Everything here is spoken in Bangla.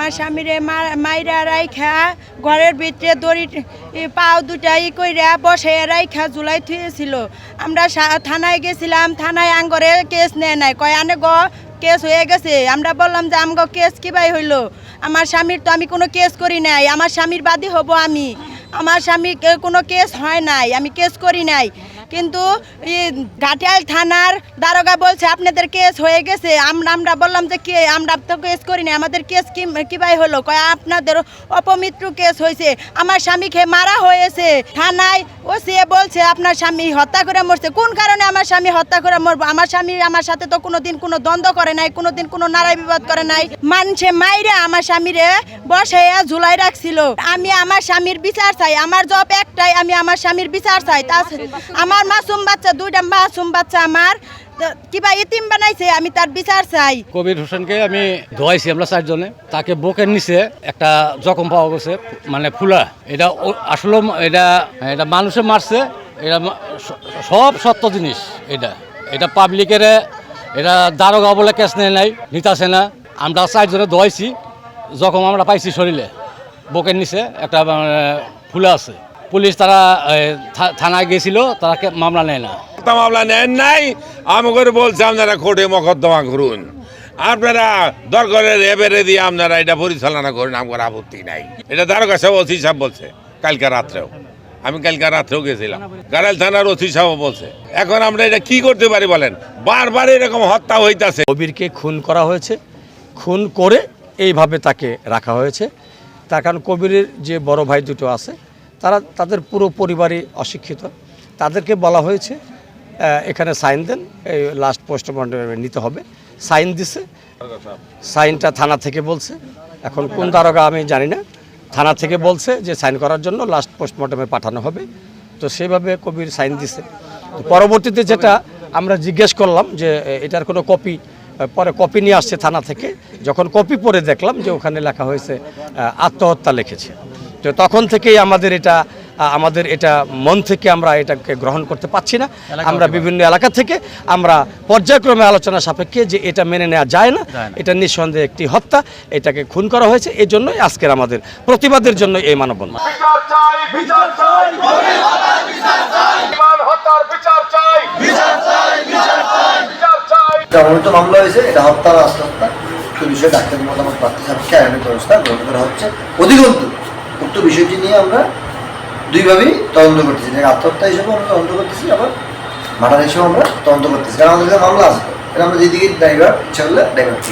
আমার স্বামীরে মাইরা রাইখা ঘরের ভিতরে দড়ি পাও দুটা কইরা বসে রাইখা ঝুলাই থুয়েছিল। আমরা থানায় গেছিলাম, থানায় আঙ্গরে কেস নেয় নাই, কয় আনে গ কেস হয়ে গেছে। আমরা বললাম যে আমগো কেস কিভাবে হইলো, আমার স্বামীর তো আমি কোনো কেস করি নাই, আমার স্বামীর বাদী হব আমি, আমার স্বামী কোনো কেস হয় নাই, আমি কেস করি নাই। কিন্তু ঘাটিয়াল থানার দারোগা বলছে আপনাদের কেস হয়ে গেছে। আমরা বললাম যে কে, আমরা তো কেস করি নাই, আমাদের কেস কিভাবে হলো, কয় আপনাদের অপমৃত্যু কেস হয়েছে, আমার স্বামীকে মারা হয়েছে। থানায় ও সে বলছে আপনার স্বামী হত্যা করে মরছে। কোন কারণে আমার স্বামী হত্যা করে মরবো? আমার স্বামী আমার সাথে তো কোনোদিন কোনো দ্বন্দ্ব করে নাই, কোনোদিন কোনো নারায় বিবাদ করে নাই। মানুষে মাইরে আমার স্বামীরে বসাইয়া ঝুলাই রাখছিল। আমি আমার স্বামীর বিচার চাই, আমার জব একটাই, আমি আমার স্বামীর বিচার চাই। আমার মাসুম বাচ্চা, দুইটা মাসুম বাচ্চা আমার কিবা ইতিম বানাইছে, আমি তার বিচার চাই। কবির হোসেনকে আমি ধোয়াইছি আমরা 4 জনে। তাকে বুকের নিচে একটা জখম পাওয়া গেছে, মানে ফুলা। এটা আসলে এটা মানুষে মারছে, এটা সব সত্য জিনিস। এটা পাবলিকের, এটা দারোগা বলে কেস নেয় নাই, নিতাছে না। আমরা 4 জনে ধোয়াইছি, জখম আমরা পাইছি শরীরে, বুকের নিচে একটা ফুলা আছে। পুলিশ তারা থানায় গেছিল, তারা মামলা নেয় না। মামলা নেন নাই, আমাকে বলছে আপনারা কোর্টে মকদ্দমা করুন, আপনারা দরকারের এবারে দিয়ে আপনারা এটা পরিচালনা করুন, আমার আপত্তি নাই। এটা দারোগা সাহেব, ওসি সাহেব বলছে কালকে রাত্রেও, আমি কালকে রাত্রেও গেছিলাম, গাড়াইল থানার ওসি সাহেব বলছে। এখন আমরা এটা কি করতে পারি বলেন? বারবার এরকম হত্যা হইতাছে। কবিরকে খুন করা হয়েছে, খুন করে এইভাবে তাকে রাখা হয়েছে। তার কারণ কবিরের যে বড় ভাই দুটো আছে, তাদের পুরো পরিবারই অশিক্ষিত। তাদেরকে বলা হয়েছে এখানে সাইন দেন, এই লাস্ট পোস্টমর্টমে নিতে হবে। সাইন দিছে, সাইনটা থানা থেকে বলছে, এখন কোন দারোগা আমি জানি না, থানা থেকে বলছে যে সাইন করার জন্য লাস্ট পোস্টমর্টমে পাঠানো হবে। তো সেভাবে কবির সাইন দিছে। পরবর্তীতে যেটা আমরা জিজ্ঞেস করলাম যে এটার কোনো কপি, পরে কপি নিয়ে আসছে থানা থেকে। যখন কপি পড়ে দেখলাম যে ওখানে লেখা হয়েছে আত্মহত্যা লিখেছে। তো তখন থেকেই আমাদের এটা মন থেকে আমরা এটাকে গ্রহণ করতে পারছি না। আমরা বিভিন্ন এলাকা থেকে আমরা পর্যায়ক্রমে আলোচনা সাপেক্ষে যে এটা মেনে নেওয়া যায় না, এটা নিঃসন্দেহে একটি হত্যা, এটাকে খুন করা হয়েছে। এই জন্যই আজকের আমাদের প্রতিবাদের জন্য এই মানববন্ধন। মামলা হয়েছে, এটা হত্যার আত্মহত্যা, বিষয়ে ডাক্তারি মতামত প্রার্থী সাপেক্ষে আইনের ব্যবস্থা গ্রহণ করা হচ্ছে। অধিকন্তু উক্ত বিষয়টি নিয়ে আমরা দুইভাবেই তদন্ত করতেছি, আত্মহত্যা হিসেবে আমরা তদন্ত করতেছি, আবার মার্ডার হিসেবে আমরা তদন্ত করতেছি। কারণ আমাদের মামলা আছে, এটা আমরা যেদিকে ড্রাইভার ইচ্ছা করলে ড্রাইভার